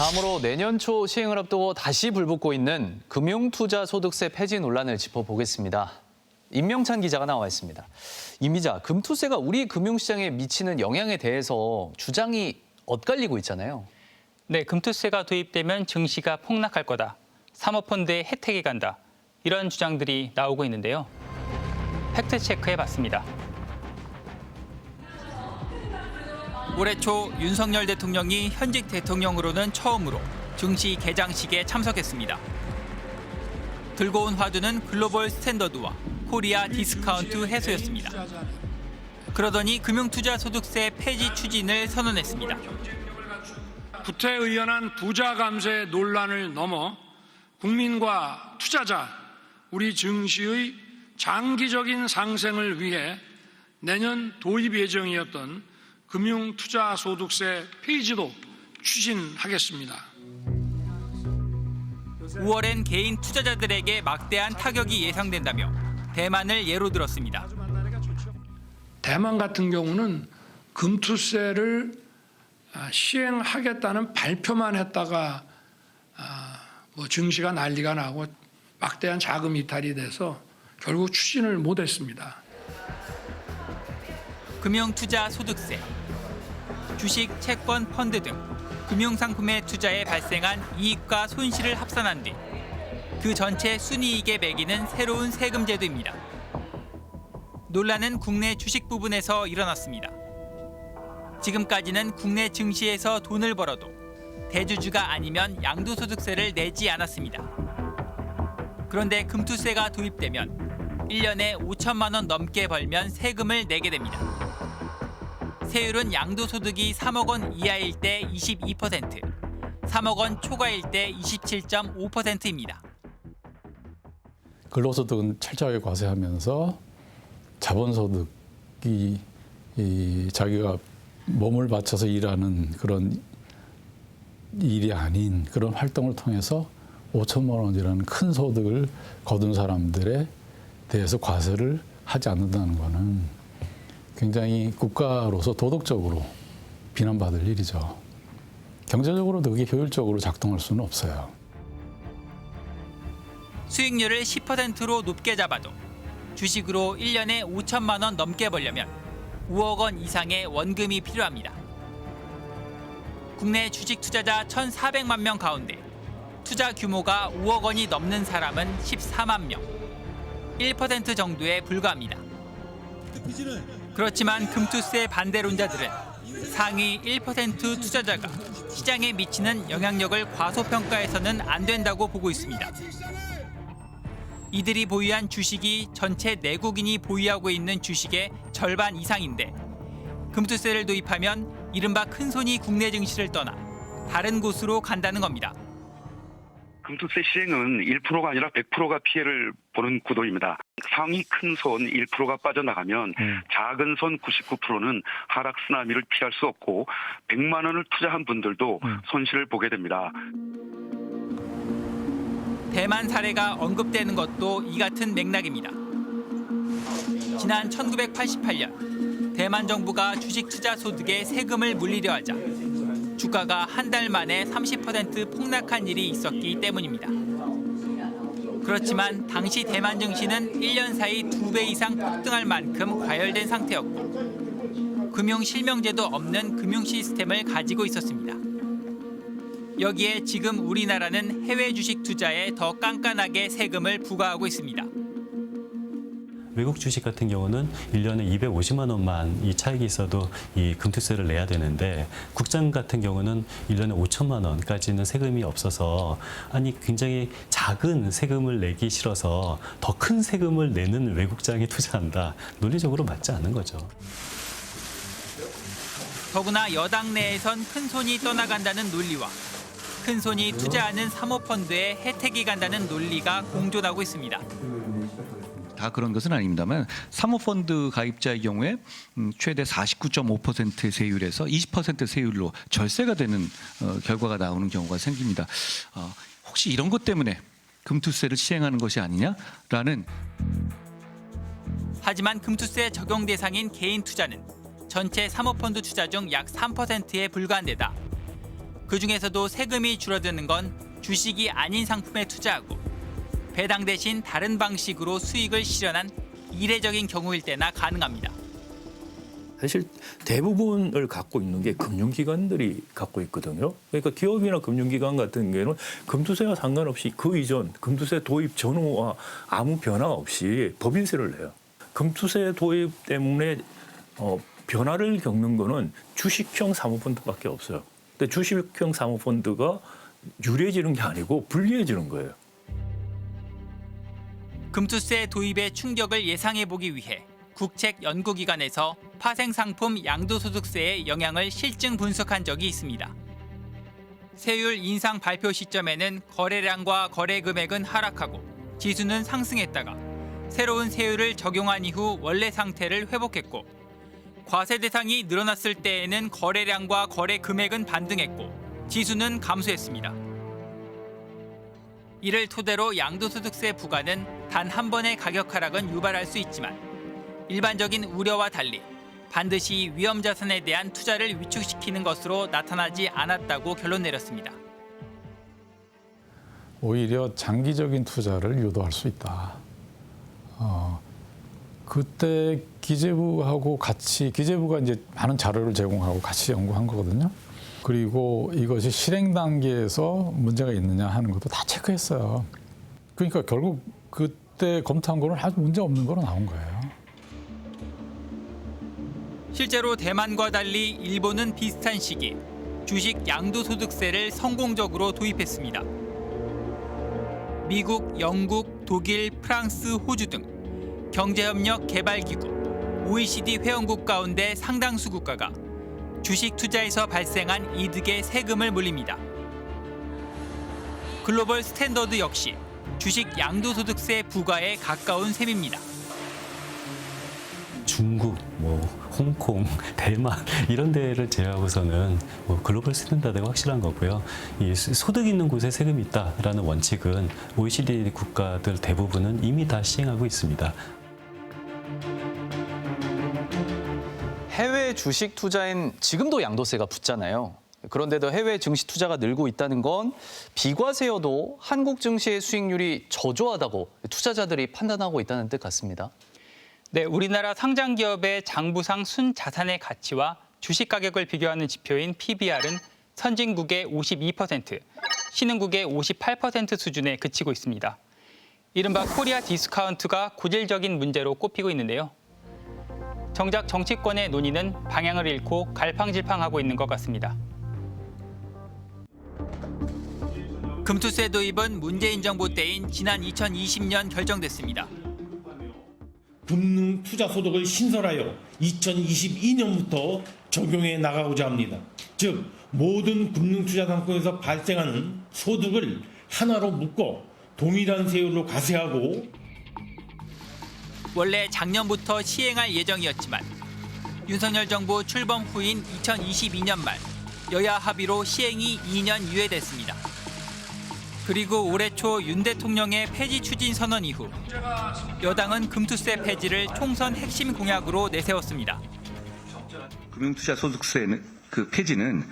다음으로 내년 초 시행을 앞두고 다시 불붙고 있는 금융투자소득세 폐지 논란을 짚어보겠습니다. 임명찬 기자가 나와 있습니다. 임 기자, 금투세가 우리 금융시장에 미치는 영향에 대해서 주장이 엇갈리고 있잖아요. 네, 금투세가 도입되면 증시가 폭락할 거다. 사모펀드에 혜택이 간다. 이런 주장들이 나오고 있는데요. 팩트체크해봤습니다. 올해 초 윤석열 대통령이 현직 대통령으로는 처음으로 증시 개장식에 참석했습니다. 들고 온 화두는 글로벌 스탠더드와 코리아 디스카운트 해소였습니다. 그러더니 금융투자소득세 폐지 추진을 선언했습니다. 구태의연한 부자 감세 논란을 넘어 국민과 투자자, 우리 증시의 장기적인 상생을 위해 내년 도입 예정이었던 금융투자소득세 폐지도 추진하겠습니다. 5월엔 개인 투자자들에게 막대한 타격이 예상된다며 대만을 예로 들었습니다. 대만 같은 경우는 금투세를 시행하겠다는 발표만 했다가 증시가 난리가 나고 막대한 자금 이탈이 돼서 결국 추진을 못했습니다. 금융투자소득세, 주식, 채권, 펀드 등 금융상품의 투자에 발생한 이익과 손실을 합산한 뒤 그 전체 순이익에 매기는 새로운 세금 제도입니다. 논란은 국내 주식 부분에서 일어났습니다. 지금까지는 국내 증시에서 돈을 벌어도 대주주가 아니면 양도소득세를 내지 않았습니다. 그런데 금투세가 도입되면 1년에 5천만 원 넘게 벌면 세금을 내게 됩니다. 세율은 양도소득이 3억 원 이하일 때 22%, 3억 원 초과일 때 27.5%입니다. 근로소득은 철저하게 과세하면서 자본소득이 자기가 몸을 바쳐서 일하는 그런 일이 아닌 그런 활동을 통해서 5천만 원이라는 큰 소득을 거둔 사람들에 대해서 과세를 하지 않는다는 것은 굉장히 국가로서 도덕적으로 비난받을 일이죠. 경제적으로도 그게 효율적으로 작동할 수는 없어요. 수익률을 10%로 높게 잡아도 주식으로 1년에 5천만 원 넘게 벌려면 5억 원 이상의 원금이 필요합니다. 국내 주식 투자자 1,400만 명 가운데 투자 규모가 5억 원이 넘는 사람은 14만 명, 1% 정도에 불과합니다. 그렇지만 금투세 반대론자들은 상위 1% 투자자가 시장에 미치는 영향력을 과소평가해서는 안 된다고 보고 있습니다. 이들이 보유한 주식이 전체 내국인이 보유하고 있는 주식의 절반 이상인데 금투세를 도입하면 이른바 큰손이 국내 증시를 떠나 다른 곳으로 간다는 겁니다. 금투세 시행은 1%가 아니라 100%가 피해를 보는 구도입니다. 상위 큰 손 1%가 빠져나가면 작은 손 99%는 하락 쓰나미를 피할 수 없고 100만 원을 투자한 분들도 손실을 보게 됩니다. 대만 사례가 언급되는 것도 이 같은 맥락입니다. 지난 1988년 대만 정부가 주식 투자 소득에 세금을 물리려 하자 주가가 한 달 만에 30% 폭락한 일이 있었기 때문입니다. 그렇지만 당시 대만 증시는 1년 사이 2배 이상 폭등할 만큼 과열된 상태였고 금융 실명제도 없는 금융 시스템을 가지고 있었습니다. 여기에 지금 우리나라는 해외 주식 투자에 더 깐깐하게 세금을 부과하고 있습니다. 외국 주식 같은 경우는 1년에 250만 원만 이 차익이 있어도 이 금투세를 내야 되는데 국장 같은 경우는 1년에 5천만 원까지는 세금이 없어서 아니 굉장히 작은 세금을 내기 싫어서 더 큰 세금을 내는 외국장에 투자한다. 논리적으로 맞지 않는 거죠. 더구나 여당 내에선 큰손이 떠나간다는 논리와 큰손이 투자하는 사모펀드에 혜택이 간다는 논리가 공존하고 있습니다. 다 그런 것은 아닙니다만 사모펀드 가입자의 경우에 최대 49.5%의 세율에서 20% 세율로 절세가 되는 결과가 나오는 경우가 생깁니다. 혹시 이런 것 때문에 금투세를 시행하는 것이 아니냐라는. 하지만 금투세 적용 대상인 개인 투자는 전체 사모펀드 투자 중 약 3%에 불과한 데다 그중에서도 세금이 줄어드는 건 주식이 아닌 상품에 투자하고 배당 대신 다른 방식으로 수익을 실현한 이례적인 경우일 때나 가능합니다. 사실 대부분을 갖고 있는 게 금융기관들이 갖고 있거든요. 그러니까 기업이나 금융기관 같은 경우에는 금투세와 상관없이 그 이전 금투세 도입 전후와 아무 변화 없이 법인세를 내요. 금투세 도입 때문에 변화를 겪는 거는 주식형 사모펀드밖에 없어요. 근데 주식형 사모펀드가 유리해지는 게 아니고 불리해지는 거예요. 금투세 도입의 충격을 예상해 보기 위해 국책연구기관에서 파생상품 양도소득세의 영향을 실증 분석한 적이 있습니다. 세율 인상 발표 시점에는 거래량과 거래 금액은 하락하고 지수는 상승했다가 새로운 세율을 적용한 이후 원래 상태를 회복했고 과세 대상이 늘어났을 때에는 거래량과 거래 금액은 반등했고 지수는 감소했습니다. 이를 토대로 양도소득세 부과는 단 한 번의 가격 하락은 유발할 수 있지만 일반적인 우려와 달리 반드시 위험 자산에 대한 투자를 위축시키는 것으로 나타나지 않았다고 결론 내렸습니다. 오히려 장기적인 투자를 유도할 수 있다. 그때 기재부하고 같이 기재부가 이제 많은 자료를 제공하고 같이 연구한 거거든요. 그리고 이것이 실행 단계에서 문제가 있느냐 하는 것도 다 체크했어요. 그러니까 결국 그때 검토한 거는 아주 문제 없는 거로 나온 거예요. 실제로 대만과 달리 일본은 비슷한 시기 주식 양도소득세를 성공적으로 도입했습니다. 미국, 영국, 독일, 프랑스, 호주 등 경제협력 개발기구, OECD 회원국 가운데 상당수 국가가 주식 투자에서 발생한 이득에 세금을 물립니다. 글로벌 스탠더드 역시 주식 양도소득세 부과에 가까운 셈입니다. 중국, 홍콩, 대만 이런 데를 제외하고서는 글로벌 스탠다드가 확실한 거고요. 이 소득 있는 곳에 세금이 있다라는 원칙은 OECD 국가들 대부분은 이미 다 시행하고 있습니다. 해외 주식 투자엔 지금도 양도세가 붙잖아요. 그런데도 해외 증시 투자가 늘고 있다는 건 비과세여도 한국 증시의 수익률이 저조하다고 투자자들이 판단하고 있다는 뜻 같습니다. 네, 우리나라 상장 기업의 장부상 순자산의 가치와 주식 가격을 비교하는 지표인 PBR은 선진국의 52%, 신흥국의 58% 수준에 그치고 있습니다. 이른바 코리아 디스카운트가 고질적인 문제로 꼽히고 있는데요. 정작 정치권의 논의는 방향을 잃고 갈팡질팡하고 있는 것 같습니다. 금투세 도입은 문재인 정부 때인 지난 2020년 결정됐습니다. 금융 투자 소득을 신설하여 2022년부터 적용해 나가고자 합니다. 즉 모든 금융 투자 상품에서 발생하는 소득을 하나로 묶어 동일한 세율로 과세하고 원래 작년부터 시행할 예정이었지만 윤석열 정부 출범 후인 2022년 말 여야 합의로 시행이 2년 유예됐습니다. 그리고 올해 초 윤 대통령의 폐지 추진 선언 이후 여당은 금투세 폐지를 총선 핵심 공약으로 내세웠습니다. 금융투자 소득세는 폐지는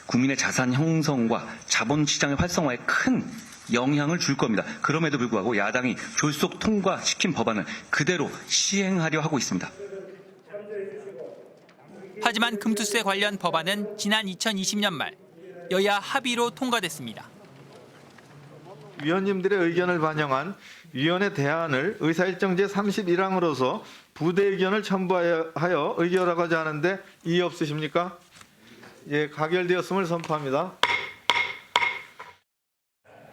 국민의 자산 형성과 자본시장의 활성화에 큰 영향을 줄 겁니다. 그럼에도 불구하고 야당이 졸속 통과시킨 법안을 그대로 시행하려 하고 있습니다. 하지만 금투세 관련 법안은 지난 2020년 말 여야 합의로 통과됐습니다. 위원님들의 의견을 반영한 위원회 대안을 의사일정 제31항으로서 부대 의견을 첨부하여 의결하고자 하는데 이의 없으십니까? 예, 가결되었음을 선포합니다.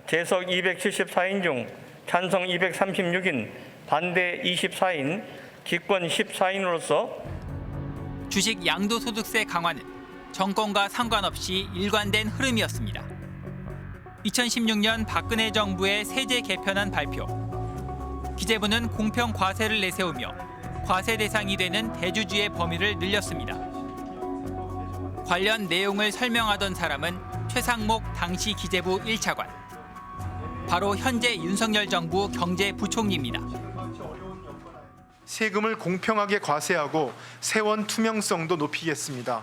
재석 274인 중 찬성 236인, 반대 24인, 기권 14인으로서 주식 양도소득세 강화는 정권과 상관없이 일관된 흐름이었습니다. 2016년 박근혜 정부의 세제 개편안 발표. 기재부는 공평 과세를 내세우며 과세 대상이 되는 대주주의 범위를 늘렸습니다. 관련 내용을 설명하던 사람은 최상목 당시 기재부 1차관. 바로 현재 윤석열 정부 경제부총리입니다. 세금을 공평하게 과세하고 세원 투명성도 높이겠습니다.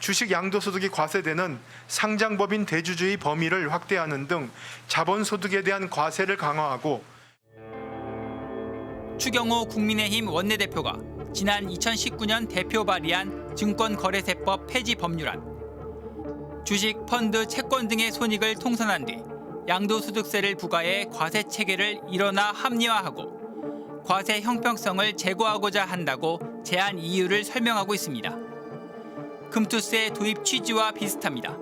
주식 양도소득이 과세되는 상장법인 대주주의 범위를 확대하는 등 자본소득에 대한 과세를 강화하고 추경호 국민의힘 원내대표가 지난 2019년 대표 발의한 증권거래세법 폐지 법률안. 주식, 펀드, 채권 등의 손익을 통선한 뒤 양도소득세를 부과해 과세 체계를 일원화 합리화하고 과세 형평성을 제고하고자 한다고 제안 이유를 설명하고 있습니다. 금투세 도입 취지와 비슷합니다.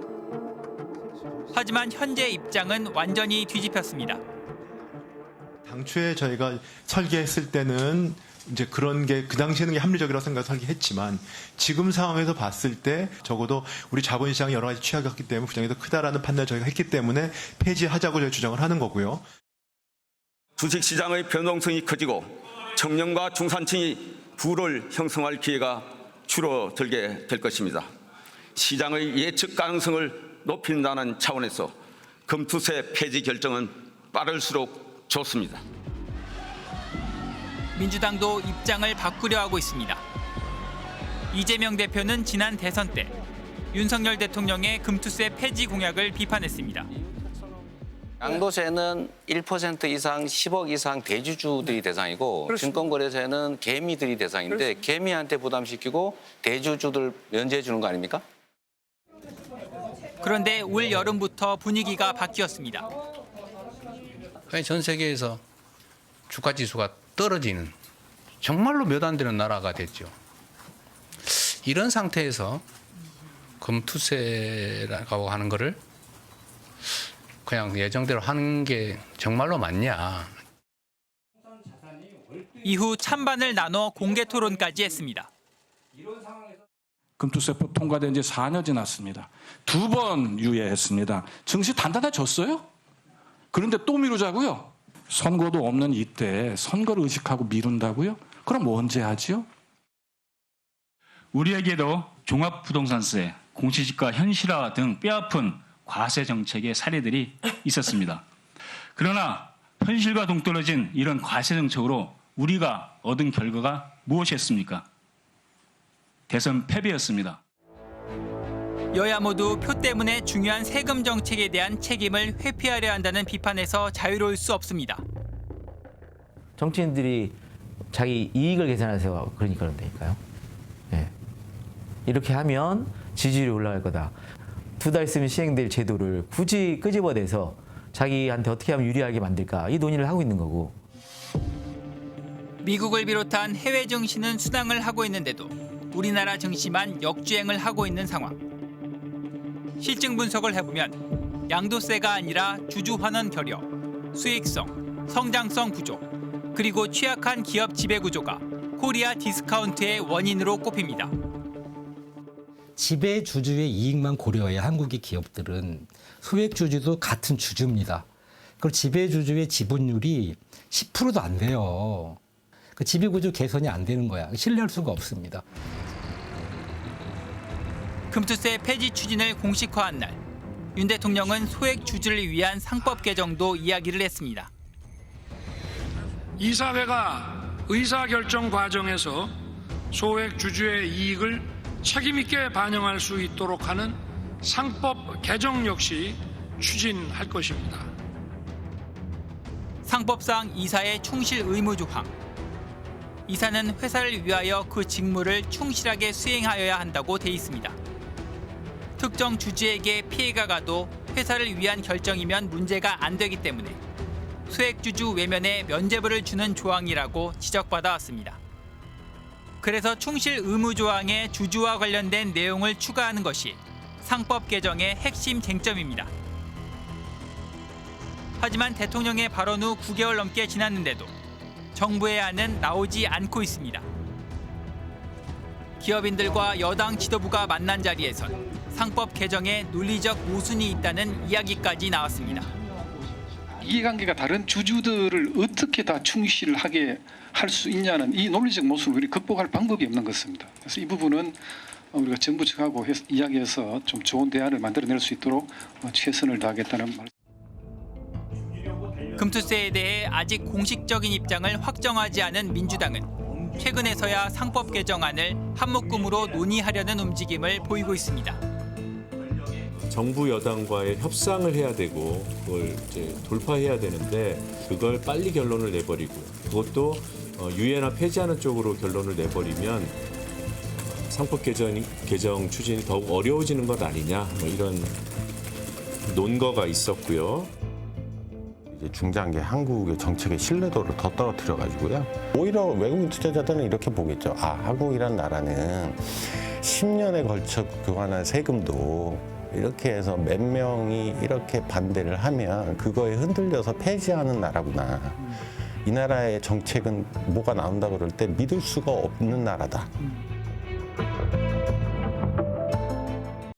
하지만 현재 입장은 완전히 뒤집혔습니다. 당초에 저희가 설계했을 때는 이제 그런 게 그 당시에는 게 합리적이라고 생각해서 설계했지만 지금 상황에서 봤을 때 적어도 우리 자본시장이 여러 가지 취약했기 때문에 부작용이 더 크다라는 판단을 저희가 했기 때문에 폐지하자고 저희 주장을 하는 거고요. 주식시장의 변동성이 커지고 청년과 중산층이 부를 형성할 기회가 줄어들게 될 것입니다. 시장의 예측 가능성을 높인다는 차원에서 금투세 폐지 결정은 빠를수록 좋습니다. 민주당도 입장을 바꾸려 하고 있습니다. 이재명 대표는 지난 대선 때 윤석열 대통령의 금투세 폐지 공약을 비판했습니다. 양도세는 1% 이상 10억 이상 대주주들이 대상이고 증권거래세는 개미들이 대상인데 개미한테 부담시키고 대주주들 면제해 주는 거 아닙니까? 그런데 올 여름부터 분위기가 바뀌었습니다. 전 세계에서 주가 지수가 떨어지는 정말로 몇 안 되는 나라가 됐죠. 이런 상태에서 금투세라고 하는 거를 그냥 예정대로 하는 게 정말로 맞냐. 이후 찬반을 나눠 공개 토론까지 했습니다. 금투세법 통과된 지 4년 지났습니다. 2번 유예했습니다. 증시 단단해졌어요? 그런데 또 미루자고요? 선거도 없는 이때 선거를 의식하고 미룬다고요? 그럼 언제 하지요? 우리에게도 종합부동산세, 공시지가 현실화 등 뼈아픈 과세 정책의 사례들이 있었습니다. 그러나 현실과 동떨어진 이런 과세 정책으로 우리가 얻은 결과가 무엇이었습니까? 대선 패배였습니다. 여야 모두 표 때문에 중요한 세금 정책에 대한 책임을 회피하려 한다는 비판에서 자유로울 수 없습니다. 정치인들이 자기 이익을 계산해서 그러니까 그런다니까요. 네. 이렇게 하면 지지율이 올라갈 거다. 2달 있으면 시행될 제도를 굳이 끄집어내서 자기한테 어떻게 하면 유리하게 만들까 이 논의를 하고 있는 거고. 미국을 비롯한 해외 증시는 수당을 하고 있는데도 우리나라 증시만 역주행을 하고 있는 상황. 실증 분석을 해보면 양도세가 아니라 주주 환원 결여, 수익성, 성장성 부족, 그리고 취약한 기업 지배 구조가 코리아 디스카운트의 원인으로 꼽힙니다. 지배 주주의 이익만 고려해야 한국의 기업들은 소액 주주도 같은 주주입니다. 그리고 지배 주주의 지분율이 10%도 안 돼요. 그 지배 구조 개선이 안 되는 거야. 신뢰할 수가 없습니다. 금투세 폐지 추진을 공식화한 날, 윤 대통령은 소액 주주를 위한 상법 개정도 이야기를 했습니다. 이사회가 의사결정 과정에서 소액 주주의 이익을 책임 있게 반영할 수 있도록 하는 상법 개정 역시 추진할 것입니다. 상법상 이사의 충실 의무 조항. 이사는 회사를 위하여 그 직무를 충실하게 수행하여야 한다고 돼 있습니다. 특정 주주에게 피해가 가도 회사를 위한 결정이면 문제가 안 되기 때문에 소액주주 외면에 면죄부를 주는 조항이라고 지적받아 왔습니다. 그래서 충실 의무 조항에 주주와 관련된 내용을 추가하는 것이 상법 개정의 핵심 쟁점입니다. 하지만 대통령의 발언 후 9개월 넘게 지났는데도 정부의 안은 나오지 않고 있습니다. 기업인들과 여당 지도부가 만난 자리에선 상법 개정에 논리적 모순이 있다는 이야기까지 나왔습니다. 이해관계가 다른 주주들을 어떻게 다 충실하게 할 수 있냐는 이 논리적 모순을 우리 극복할 방법이 없는 것입니다. 그래서 이 부분은 우리가 정부 측하고 이야기해서 좀 좋은 대안을 만들어낼 수 있도록 최선을 다하겠다는 말. 금투세에 대해 아직 공식적인 입장을 확정하지 않은 민주당은 최근에서야 상법 개정안을 한묶음으로 논의하려는 움직임을 보이고 있습니다. 정부 여당과의 협상을 해야 되고 그걸 이제 돌파해야 되는데 그걸 빨리 결론을 내버리고 그것도 유예나 폐지하는 쪽으로 결론을 내버리면 상법 개정 추진이 더욱 어려워지는 것 아니냐 뭐 이런 논거가 있었고요. 이제 중장기 한국의 정책의 신뢰도를 더 떨어뜨려 가지고요. 오히려 외국인 투자자들은 이렇게 보겠죠. 아, 한국이란 나라는 10년에 걸쳐 교환한 세금도 이렇게 해서 몇 명이 이렇게 반대를 하면 그거에 흔들려서 폐지하는 나라구나. 이 나라의 정책은 뭐가 나온다 그럴 때 믿을 수가 없는 나라다.